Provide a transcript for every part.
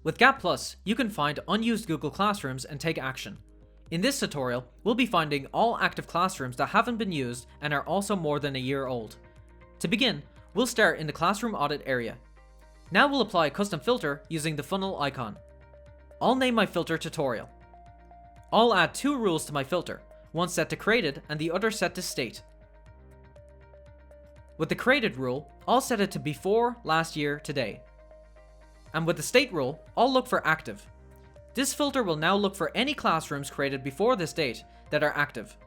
With GAT+, you can find unused Google Classrooms and take action. In this tutorial, we'll be finding all active classrooms that haven't been used and are also more than a year old. To begin, we'll start in the Classroom Audit area. Now we'll apply a custom filter using the funnel icon. I'll name my filter Tutorial. I'll add two rules to my filter, one set to created and the other set to state. With the created rule, I'll set it to before, last year, today. And with the state rule, I'll look for active. This filter will now look for any classrooms created before this date that are active.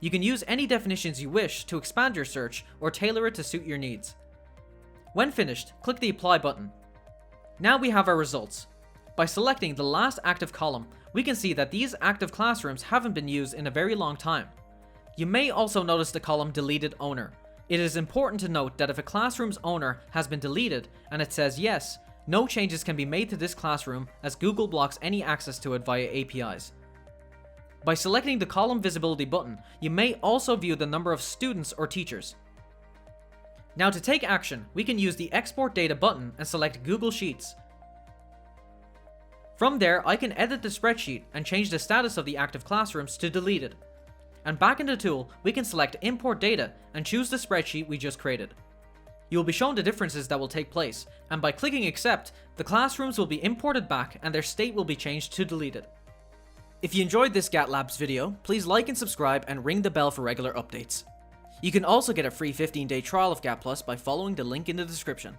You can use any definitions you wish to expand your search or tailor it to suit your needs. When finished, click the Apply button. Now we have our results. By selecting the last active column, we can see that these active classrooms haven't been used in a very long time. You may also notice the column Deleted Owner. It is important to note that if a classroom's owner has been deleted and it says yes, no changes can be made to this classroom as Google blocks any access to it via APIs. By selecting the Column Visibility button, you may also view the number of students or teachers. Now to take action, we can use the Export Data button and select Google Sheets. From there, I can edit the spreadsheet and change the status of the active classrooms to deleted. And back in the tool, we can select Import Data and choose the spreadsheet we just created. You will be shown the differences that will take place, and by clicking Accept, the classrooms will be imported back and their state will be changed to deleted. If you enjoyed this GAT Labs video, please like and subscribe and ring the bell for regular updates. You can also get a free 15-day trial of GAT Plus by following the link in the description.